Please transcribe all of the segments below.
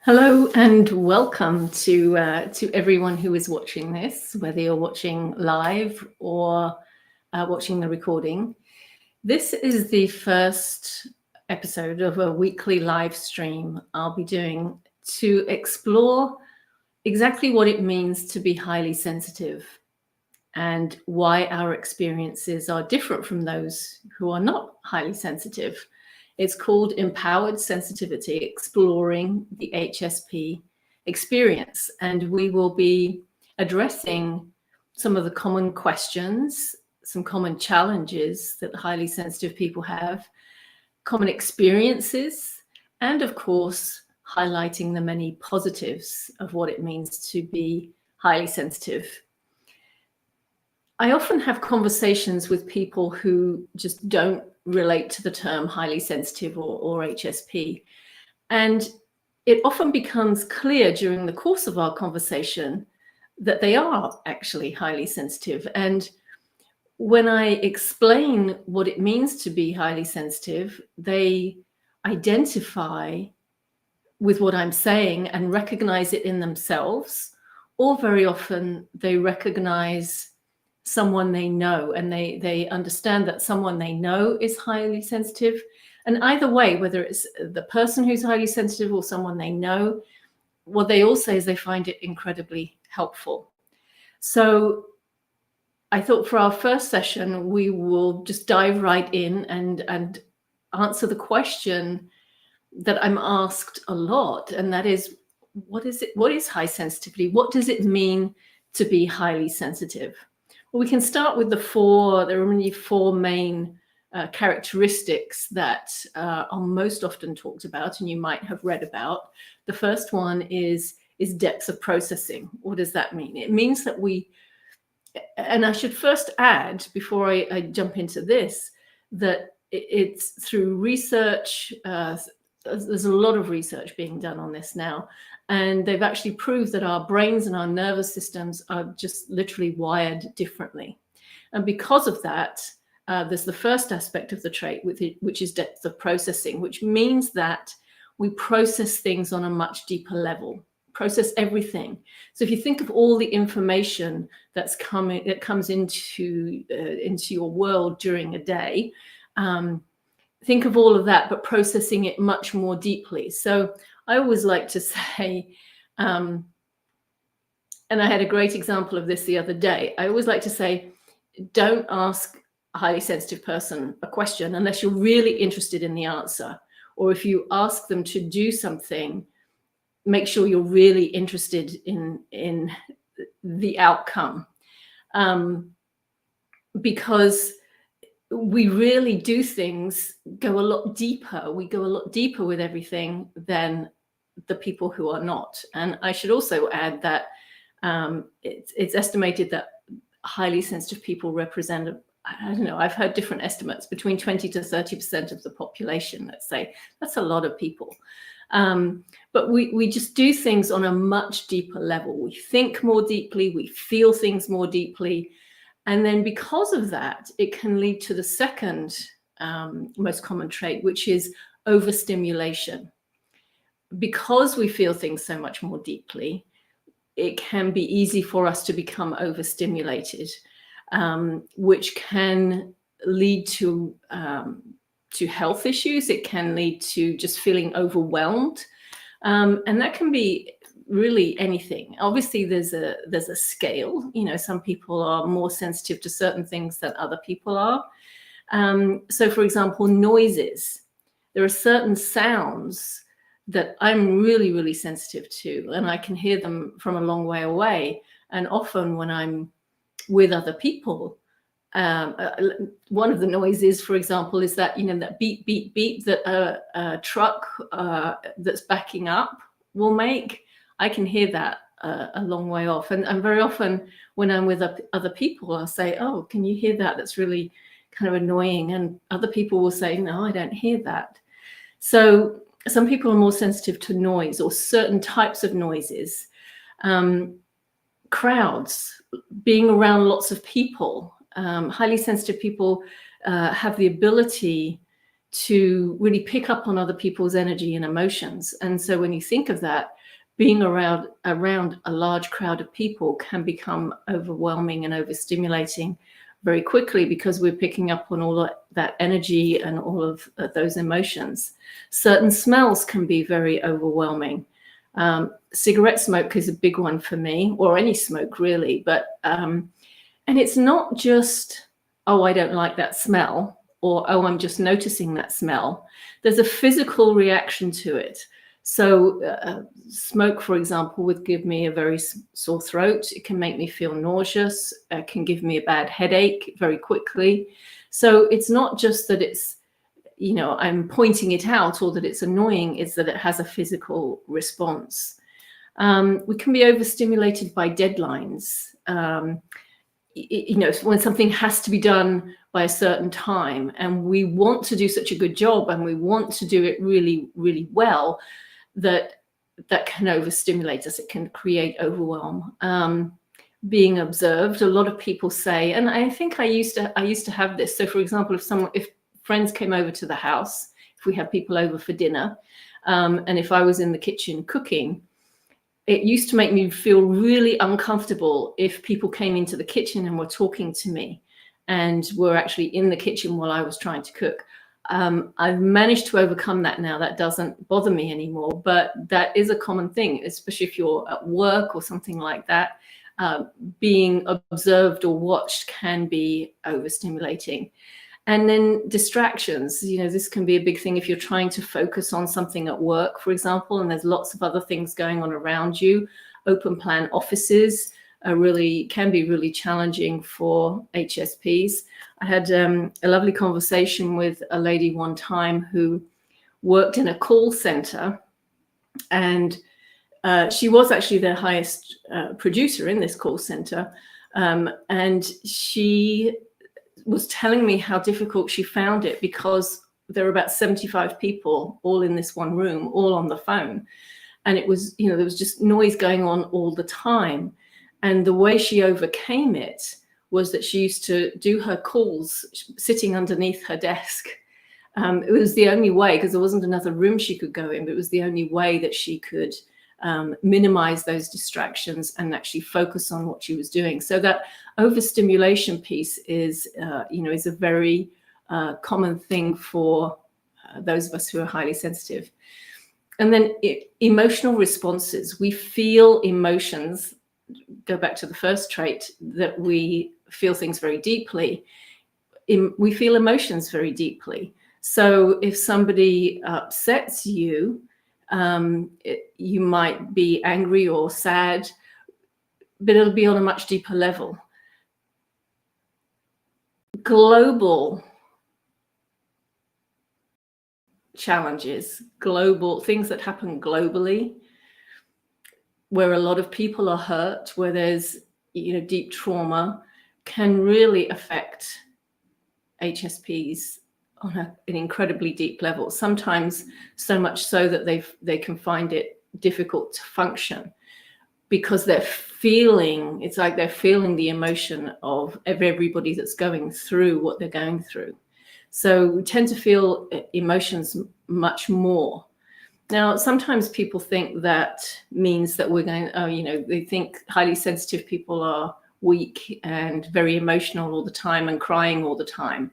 Hello and welcome to everyone who is watching this, whether you're watching live or watching the recording. This is the first episode of a weekly live stream I'll be doing to explore exactly what it means to be highly sensitive and why our experiences are different from those who are not highly sensitive. It's called Empowered Sensitivity, Exploring the HSP Experience. And we will be addressing some of the common questions, some common challenges that highly sensitive people have, common experiences, and of course, highlighting the many positives of what it means to be highly sensitive. I often have conversations with people who just don't relate to the term highly sensitive or HSP. And it often becomes clear during the course of our conversation that they are actually highly sensitive. And when I explain what it means to be highly sensitive, they identify with what I'm saying and recognize it in themselves, or very often they recognize someone they know, and they understand that someone they know is highly sensitive. And either way, whether it's the person who's highly sensitive or someone they know, what they all say is they find it incredibly helpful. So I thought for our first session, we will just dive right in and answer the question that I'm asked a lot, and that is, what is high sensitivity? What does it mean to be highly sensitive? Well, we can start with there are only four main characteristics that are most often talked about, and you might have read about. The first one is depth of processing. What does that mean? It means that and I should first add, before I jump into this, that it's through research. There's a lot of research being done on this now, and they've actually proved that our brains and our nervous systems are just literally wired differently. And because of that, there's the first aspect of the trait, which is depth of processing, which means that we process things on a much deeper level, process everything. So if you think of all the information that comes into your world during a day, think of all of that, but processing it much more deeply. So I always like to say, and I had a great example of this the other day, I always like to say, don't ask a highly sensitive person a question unless you're really interested in the answer. Or if you ask them to do something, make sure you're really interested in the outcome. Because we really do things go a lot deeper. We go a lot deeper with everything than the people who are not. And I should also add that it's estimated that highly sensitive people represent, I don't know, I've heard different estimates, between 20 to 30% of the population, let's say. That's a lot of people. But we just do things on a much deeper level. We think more deeply, we feel things more deeply. And then because of that, it can lead to the second most common trait, which is overstimulation. Because we feel things so much more deeply, it can be easy for us to become overstimulated, which can lead to health issues. It can lead to just feeling overwhelmed. And that can be really anything. Obviously, there's a scale. You know, some people are more sensitive to certain things than other people are. So, for example, noises. There are certain sounds that I'm really, really sensitive to, and I can hear them from a long way away. And often when I'm with other people, one of the noises, for example, is that, you know, that beep, beep, beep that a truck that's backing up will make. I can hear that a long way off. And very often when I'm with other people, I'll say, oh, can you hear that? That's really kind of annoying. And other people will say, no, I don't hear that. So some people are more sensitive to noise or certain types of noises. Crowds, being around lots of people. Highly sensitive people have the ability to really pick up on other people's energy and emotions. And so when you think of that, being around a large crowd of people can become overwhelming and overstimulating very quickly, because we're picking up on all that energy and all of those emotions. Certain smells can be very overwhelming. Cigarette smoke is a big one for me, or any smoke really. But and it's not just, oh, I don't like that smell, or oh, I'm just noticing that smell. There's a physical reaction to it. So smoke, for example, would give me a very sore throat. It can make me feel nauseous. It can give me a bad headache very quickly. So it's not just that it's, you know, I'm pointing it out or that it's annoying, it's that it has a physical response. We can be overstimulated by deadlines. You know, when something has to be done by a certain time and we want to do such a good job and we want to do it really, really well, that can overstimulate us. It can create overwhelm. Being observed, a lot of people say, and I think I used to have this. So for example, if friends came over to the house, if we had people over for dinner, and if I was in the kitchen cooking, it used to make me feel really uncomfortable if people came into the kitchen and were talking to me and were actually in the kitchen while I was trying to cook. I've managed to overcome that now. That doesn't bother me anymore, but that is a common thing, especially if you're at work or something like that. Being observed or watched can be overstimulating. And then distractions, you know, this can be a big thing if you're trying to focus on something at work, for example, and there's lots of other things going on around you. Open plan offices can be really challenging for HSPs. I had a lovely conversation with a lady one time who worked in a call center, and she was actually the highest producer in this call center. And she was telling me how difficult she found it, because there were about 75 people all in this one room, all on the phone. And it was, you know, there was just noise going on all the time. And the way she overcame it was that she used to do her calls sitting underneath her desk. It was the only way, because there wasn't another room she could go in, but it was the only way that she could minimize those distractions and actually focus on what she was doing. So that overstimulation piece is, you know, is a very common thing for those of us who are highly sensitive. And then emotional responses. We feel emotions. Go back to the first trait, that we feel things very deeply. We feel emotions very deeply. So if somebody upsets you, you might be angry or sad, but it'll be on a much deeper level. Global challenges, global things that happen globally, where a lot of people are hurt, where there's, you know, deep trauma, can really affect HSPs on an incredibly deep level. Sometimes so much so that they can find it difficult to function, because they're feeling, it's like they're feeling the emotion of everybody that's going through what they're going through. So we tend to feel emotions much more. Now, sometimes people think that means that we're going, oh, you know, they think highly sensitive people are weak and very emotional all the time and crying all the time.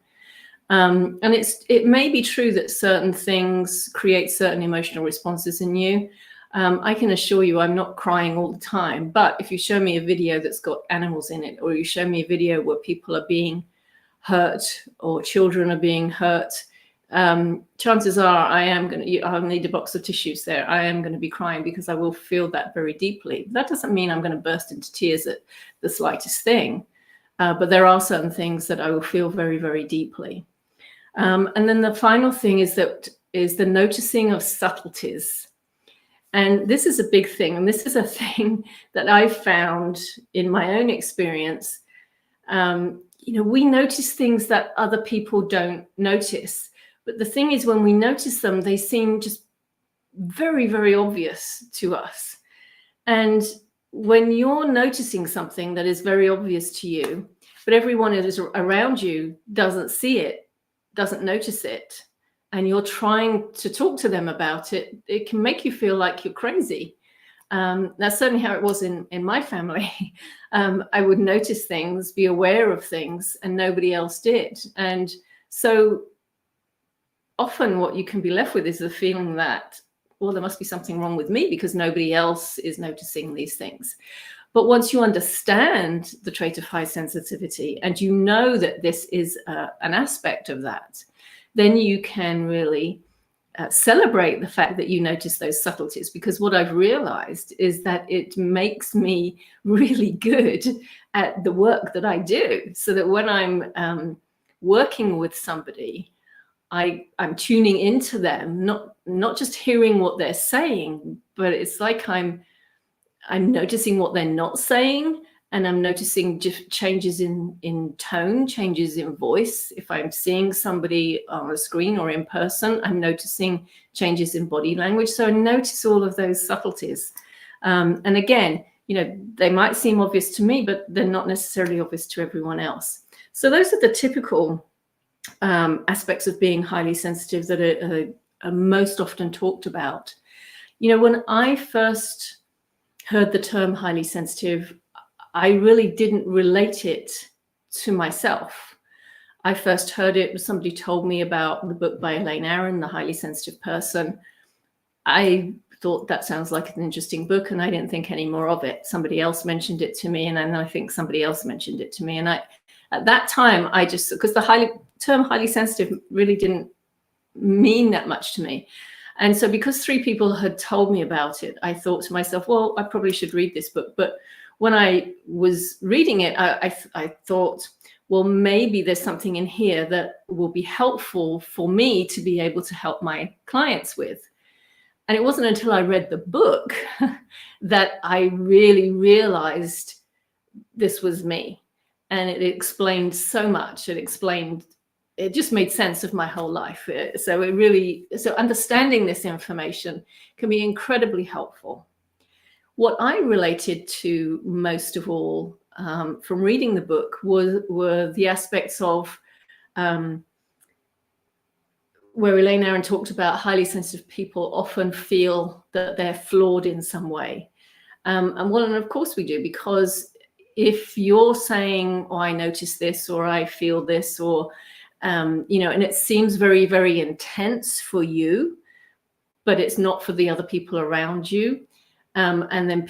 And it may be true that certain things create certain emotional responses in you. I can assure you I'm not crying all the time, but if you show me a video that's got animals in it, or you show me a video where people are being hurt or children are being hurt, chances are I'll need a box of tissues there. I am going to be crying, because I will feel that very deeply. That doesn't mean I'm going to burst into tears at the slightest thing, but there are certain things that I will feel very, very deeply. And then the final thing is the noticing of subtleties. And this is a big thing. And this is a thing that I've found in my own experience. You know, we notice things that other people don't notice. But the thing is, when we notice them, they seem just very, very obvious to us. And when you're noticing something that is very obvious to you, but everyone that is around you doesn't see it, doesn't notice it, and you're trying to talk to them about it, it can make you feel like you're crazy. That's certainly how it was in my family. I would notice things, be aware of things, and nobody else did. And so often what you can be left with is the feeling that, well, there must be something wrong with me because nobody else is noticing these things. But once you understand the trait of high sensitivity and you know that this is an aspect of that, then you can really celebrate the fact that you notice those subtleties, because what I've realized is that it makes me really good at the work that I do, so that when I'm working with somebody, I'm tuning into them, not just hearing what they're saying, but it's like I'm noticing what they're not saying, and I'm noticing changes in tone, changes in voice. If I'm seeing somebody on a screen or in person, I'm noticing changes in body language. So I notice all of those subtleties. And again, they might seem obvious to me, but they're not necessarily obvious to everyone else. So those are the typical aspects of being highly sensitive that are most often talked about. When I first heard the term highly sensitive, I really didn't relate it to myself. I first heard it, somebody told me about the book by Elaine Aron, The Highly Sensitive Person. I thought that sounds like an interesting book, and I didn't think any more of it. Somebody else mentioned it to me, and then I think somebody else mentioned it to me. And at that time, because the term highly sensitive really didn't mean that much to me. And so because 3 people had told me about it, I thought to myself, well, I probably should read this book. But when I was reading it, I thought, well, maybe there's something in here that will be helpful for me to be able to help my clients with. And it wasn't until I read the book that I really realized this was me. And it explained so much. It just made sense of my whole life. So understanding this information can be incredibly helpful. What I related to most of all from reading the book were the aspects of where Elaine Aron talked about highly sensitive people often feel that they're flawed in some way. And of course we do, because if you're saying, oh, I notice this, or I feel this, or and it seems very, very intense for you, but it's not for the other people around you. And then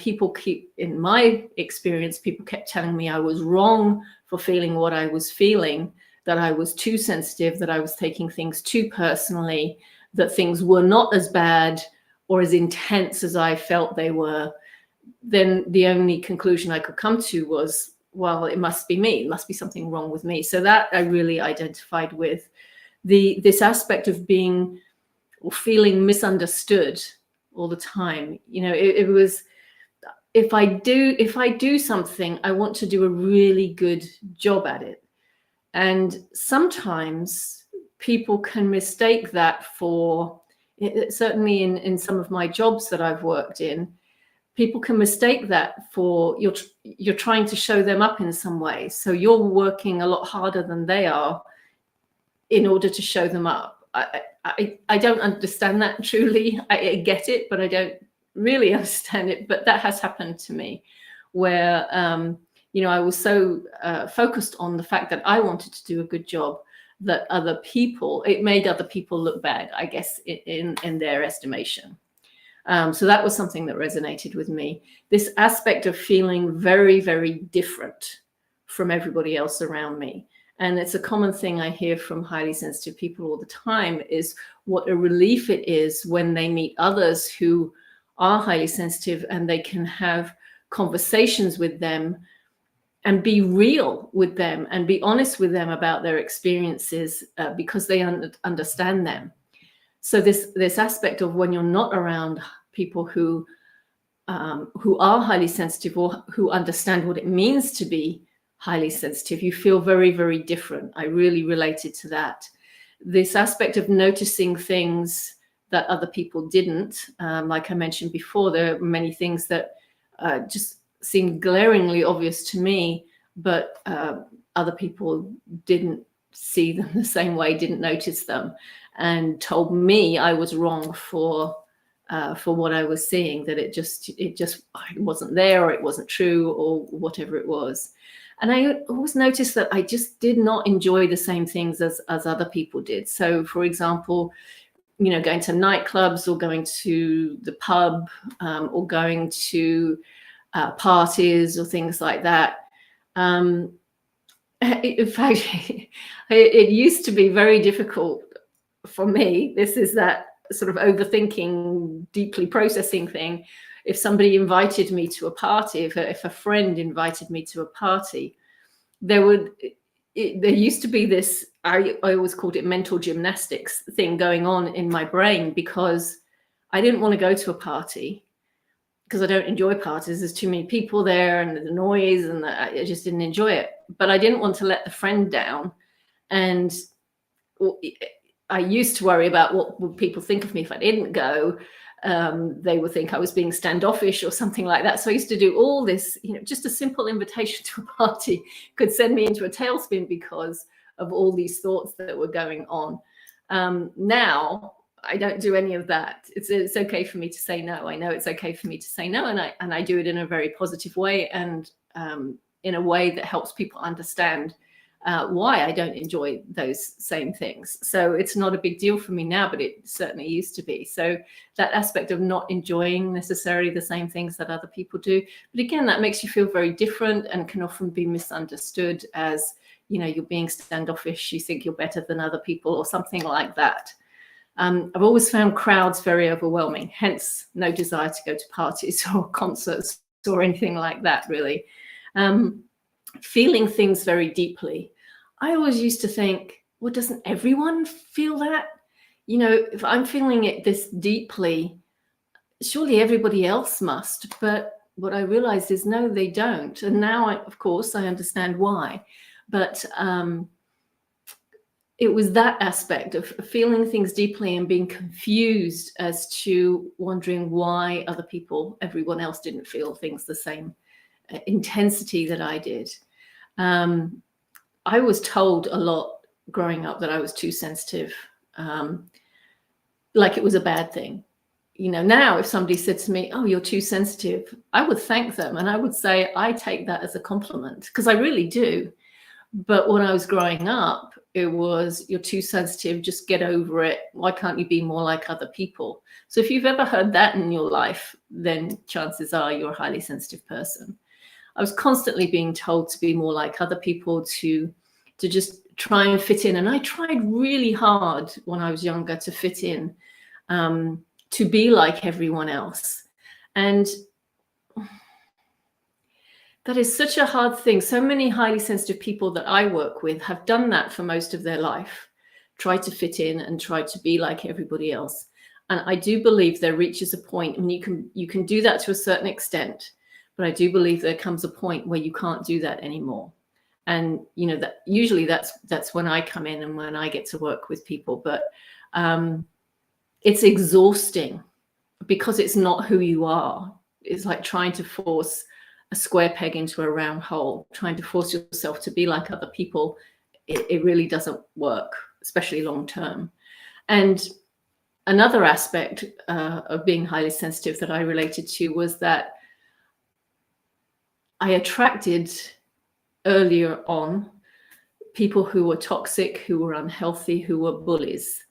in my experience, people kept telling me I was wrong for feeling what I was feeling, that I was too sensitive, that I was taking things too personally, that things were not as bad or as intense as I felt they were. Then the only conclusion I could come to was, well, it must be me. It must be something wrong with me. So that I really identified with. This aspect of being or feeling misunderstood all the time. It was, if I do something, I want to do a really good job at it. And sometimes people can mistake that for, certainly in some of my jobs that I've worked in, people can mistake that for you're trying to show them up in some way. So you're working a lot harder than they are in order to show them up. I don't understand that truly. I get it, but I don't really understand it. But that has happened to me, where I was so focused on the fact that I wanted to do a good job that it made other people look bad, I guess, in their estimation. So that was something that resonated with me. This aspect of feeling very, very different from everybody else around me. And it's a common thing I hear from highly sensitive people all the time, is what a relief it is when they meet others who are highly sensitive and they can have conversations with them and be real with them and be honest with them about their experiences because they understand them. So this aspect of when you're not around people who are highly sensitive or who understand what it means to be highly sensitive, you feel very, very different. I really related to that. This aspect of noticing things that other people didn't, like I mentioned before, there are many things that just seemed glaringly obvious to me, but other people didn't see them the same way, didn't notice them, and told me I was wrong for what I was seeing, that it just wasn't there, or it wasn't true, or whatever it was. And I always noticed that I just did not enjoy the same things as other people did. So, for example, going to nightclubs, or going to the pub, or going to parties or things like that. In fact, it used to be very difficult for me. This is that sort of overthinking, deeply processing thing. If somebody invited me to a party, if a friend invited me to a party, there used to be this, I always called it mental gymnastics thing going on in my brain, because I didn't want to go to a party, because I don't enjoy parties. There's too many people there, and the noise, and I just didn't enjoy it. But I didn't want to let the friend down. And I used to worry about what would people think of me if I didn't go. They would think I was being standoffish or something like that. So I used to do all this, just a simple invitation to a party could send me into a tailspin because of all these thoughts that were going on. Now, I don't do any of that. It's okay for me to say no. I know it's okay for me to say no, and I do it in a very positive way, and in a way that helps people understand why I don't enjoy those same things. So it's not a big deal for me now, but it certainly used to be. So that aspect of not enjoying necessarily the same things that other people do, but again, that makes you feel very different, and can often be misunderstood as, you're being standoffish, you think you're better than other people, or something like that. I've always found crowds very overwhelming, hence no desire to go to parties or concerts or anything like that, really. Feeling things very deeply. I always used to think, well, doesn't everyone feel that? If I'm feeling it this deeply, surely everybody else must. But what I realized is, no, they don't. And now, of course, I understand why. But it was that aspect of feeling things deeply and being confused as to wondering why everyone else didn't feel things the same intensity that I did. I was told a lot growing up that I was too sensitive, like it was a bad thing. Now if somebody said to me, "Oh, you're too sensitive," I would thank them, and I would say I take that as a compliment, because I really do. But when I was growing up, it was, "You're too sensitive, just get over it. Why can't you be more like other people?" So if you've ever heard that in your life, then chances are you're a highly sensitive person. I was constantly being told to be more like other people, to just try and fit in. And I tried really hard when I was younger to fit in, to be like everyone else. And that is such a hard thing. So many highly sensitive people that I work with have done that for most of their life, tried to fit in and tried to be like everybody else. And I do believe there reaches a point, and you can do that to a certain extent, but I do believe there comes a point where you can't do that anymore. And that usually that's when I come in and when I get to work with people. But it's exhausting, because it's not who you are. It's like trying to force a square peg into a round hole, trying to force yourself to be like other people. It really doesn't work, especially long term. And another aspect of being highly sensitive that I related to was that I attracted earlier on people who were toxic, who were unhealthy, who were bullies.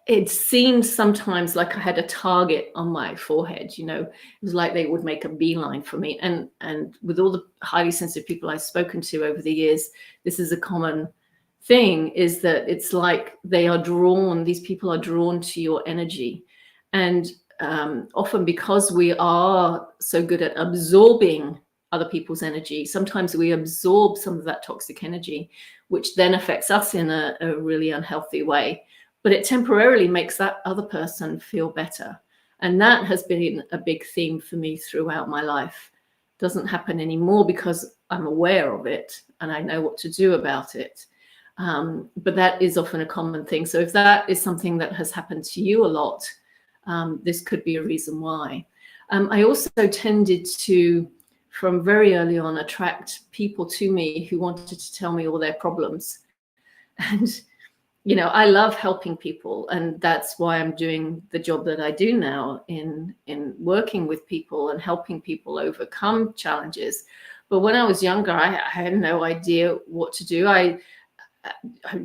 It seemed sometimes like I had a target on my forehead. It was like they would make a beeline for me. And with all the highly sensitive people I've spoken to over the years, this is a common thing, is that it's like these people are drawn to your energy. And often, because we are so good at absorbing other people's energy, sometimes we absorb some of that toxic energy, which then affects us in a really unhealthy way. But it temporarily makes that other person feel better. And that has been a big theme for me throughout my life. It doesn't happen anymore because I'm aware of it and I know what to do about it. But that is often a common thing. So if that is something that has happened to you a lot, this could be a reason why. I also tended to from very early on attract people to me who wanted to tell me all their problems. And, you know, I love helping people, and that's why I'm doing the job that I do now in working with people and helping people overcome challenges. But when I was younger, I had no idea what to do. I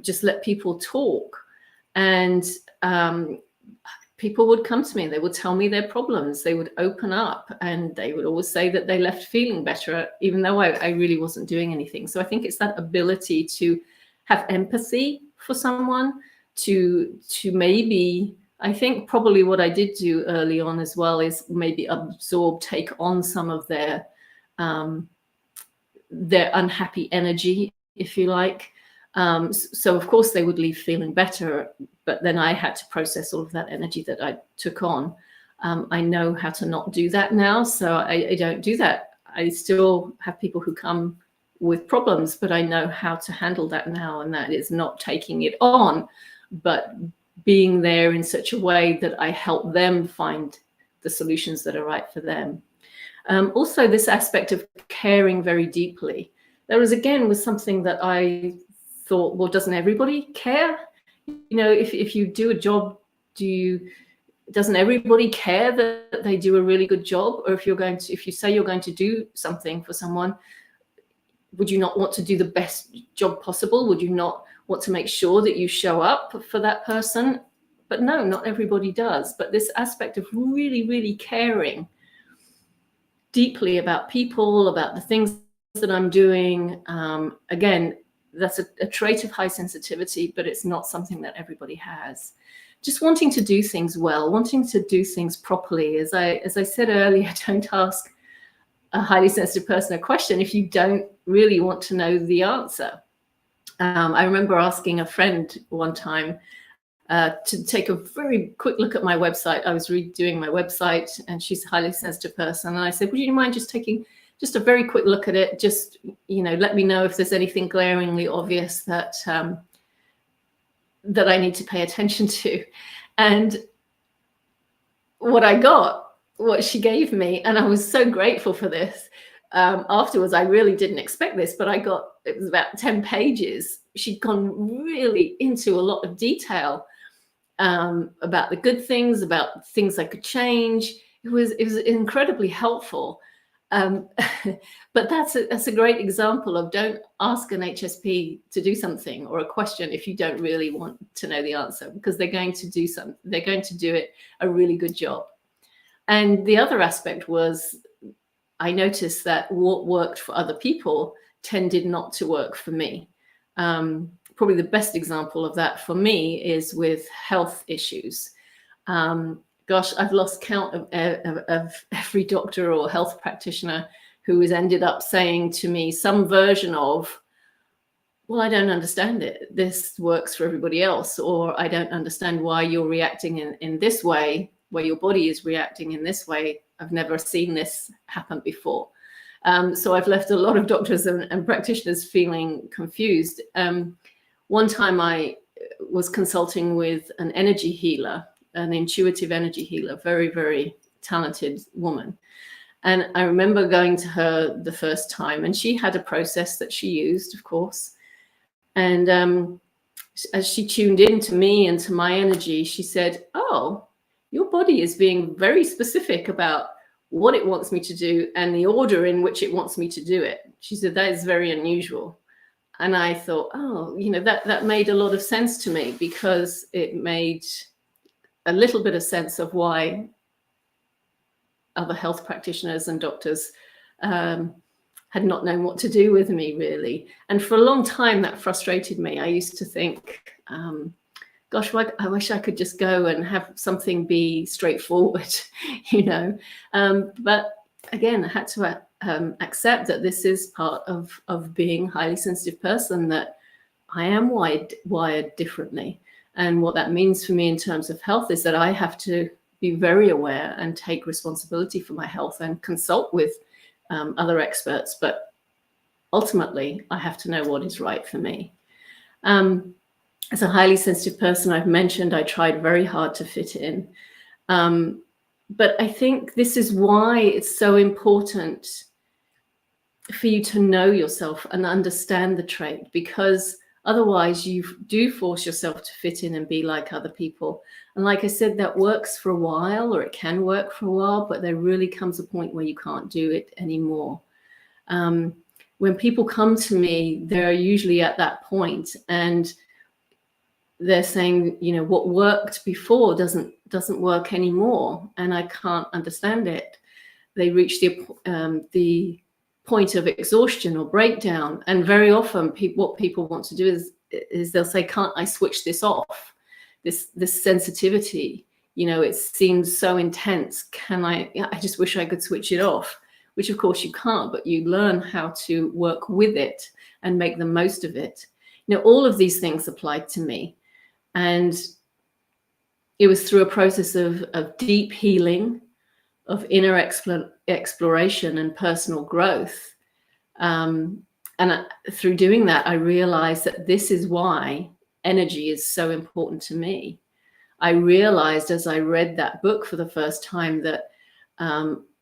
just let people talk, and people would come to me, they would tell me their problems, they would open up, and they would always say that they left feeling better, even though I really wasn't doing anything. So I think it's that ability to have empathy for someone, to maybe, I think probably what I did do early on as well is maybe absorb, take on some of their unhappy energy, if you like. So of course they would leave feeling better, but then I had to process all of that energy that I took on. I know how to not do that now, so I don't do that. I still have people who come with problems, but I know how to handle that now, and that is not taking it on, but being there in such a way that I help them find the solutions that are right for them. Also, this aspect of caring very deeply. There was something that I thought, well, doesn't everybody care? You know, if you do a job, doesn't everybody care that they do a really good job? Or if you say you're going to do something for someone, would you not want to do the best job possible? Would you not want to make sure that you show up for that person? But no, not everybody does. But this aspect of really, really caring deeply about people, about the things that I'm doing, again, that's a trait of high sensitivity, but it's not something that everybody has. Just wanting to do things well, wanting to do things properly. As I said earlier, don't ask a highly sensitive person a question if you don't really want to know the answer. I remember asking a friend one time to take a very quick look at my website. I was redoing my website, and she's a highly sensitive person. And I said, would you mind just taking just a very quick look at it? Just, you know, let me know if there's anything glaringly obvious that that I need to pay attention to. And what she gave me, and I was so grateful for this. Afterwards, I really didn't expect this, but it was about 10 pages. She'd gone really into a lot of detail about the good things, about things I could change. It was incredibly helpful. But that's a great example of, don't ask an HSP to do something or a question if you don't really want to know the answer, because they're going to do it a really good job. And the other aspect was, I noticed that what worked for other people tended not to work for me. Probably the best example of that for me is with health issues. Gosh, I've lost count of every doctor or health practitioner who has ended up saying to me some version of, well, I don't understand it. This works for everybody else. Or I don't understand why you're reacting in this way, where your body is reacting in this way. I've never seen this happen before. So I've left a lot of doctors and practitioners feeling confused. One time I was consulting with an energy healer, an intuitive energy healer, very, very talented woman. And I remember going to her the first time, and she had a process that she used, of course. And as she tuned in to me and to my energy, she said, oh, your body is being very specific about what it wants me to do and the order in which it wants me to do it. She said, that is very unusual. And I thought, oh, you know, that made a lot of sense to me, because it made a little bit of sense of why other health practitioners and doctors had not known what to do with me, really. And for a long time, that frustrated me. I used to think, gosh, I wish I could just go and have something be straightforward, you know. But again, I had to accept that this is part of being a highly sensitive person, that I am wired differently. And what that means for me in terms of health is that I have to be very aware and take responsibility for my health and consult with other experts. But ultimately, I have to know what is right for me. As a highly sensitive person, I've mentioned I tried very hard to fit in. But I think this is why it's so important for you to know yourself and understand the trait, because otherwise you do force yourself to fit in and be like other people. And like I said, that works for a while, or it can work for a while, but there really comes a point where you can't do it anymore. When people come to me, they're usually at that point, and they're saying, you know, what worked before doesn't work anymore, and I can't understand it. They reach the point of exhaustion or breakdown, and very often what people want to do is they'll say, can't I switch this off, this sensitivity, you know, it seems so intense, can I just wish I could switch it off, which of course you can't, but you learn how to work with it and make the most of it. You know, all of these things applied to me, and it was through a process of deep healing, of inner exploration and personal growth. Through doing that, I realized that this is why energy is so important to me. I realized as I read that book for the first time that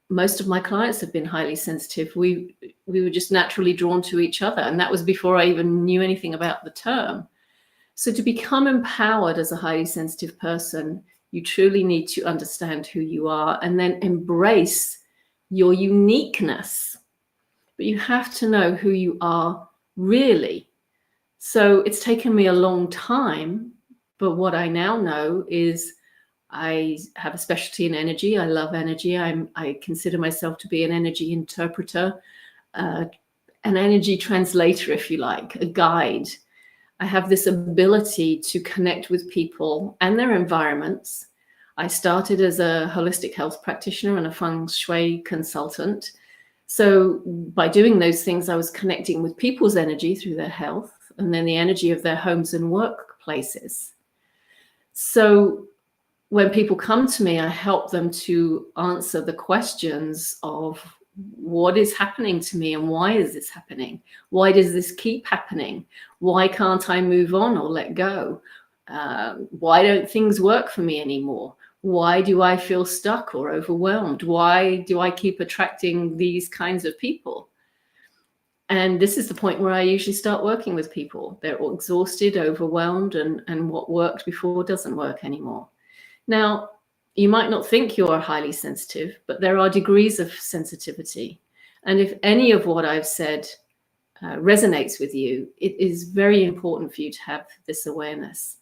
most of my clients have been highly sensitive. We were just naturally drawn to each other. And that was before I even knew anything about the term. So to become empowered as a highly sensitive person, you truly need to understand who you are and then embrace your uniqueness. But you have to know who you are really. So it's taken me a long time, but what I now know is I have a specialty in energy. I love energy. I consider myself to be an energy interpreter, an energy translator, if you like, a guide. I have this ability to connect with people and their environments. I started as a holistic health practitioner and a feng shui consultant. So by doing those things, I was connecting with people's energy through their health and then the energy of their homes and workplaces. So when people come to me, I help them to answer the questions of what is happening to me and why is this happening? Why does this keep happening? Why can't I move on or let go? Why don't things work for me anymore? Why do I feel stuck or overwhelmed? Why do I keep attracting these kinds of people? And this is the point where I usually start working with people. They're all exhausted, overwhelmed, and what worked before doesn't work anymore. Now, you might not think you're highly sensitive, but there are degrees of sensitivity. And if any of what I've said resonates with you, it is very important for you to have this awareness.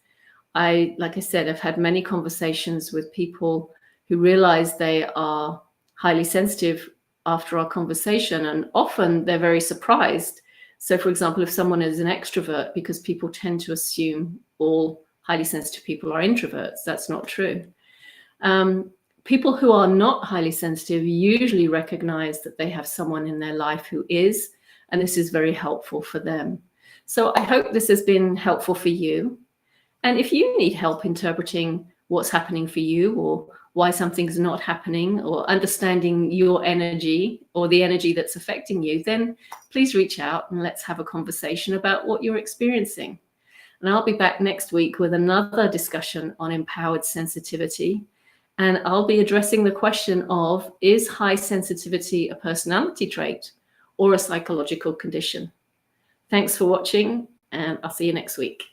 Like I said, I've had many conversations with people who realize they are highly sensitive after our conversation, and often they're very surprised. So for example, if someone is an extrovert, because people tend to assume all highly sensitive people are introverts, that's not true. People who are not highly sensitive usually recognize that they have someone in their life who is, and this is very helpful for them. So I hope this has been helpful for you. And if you need help interpreting what's happening for you, or why something's not happening, or understanding your energy or the energy that's affecting you, then please reach out and let's have a conversation about what you're experiencing. And I'll be back next week with another discussion on empowered sensitivity. And I'll be addressing the question of, is high sensitivity a personality trait or a psychological condition? Thanks for watching, and I'll see you next week.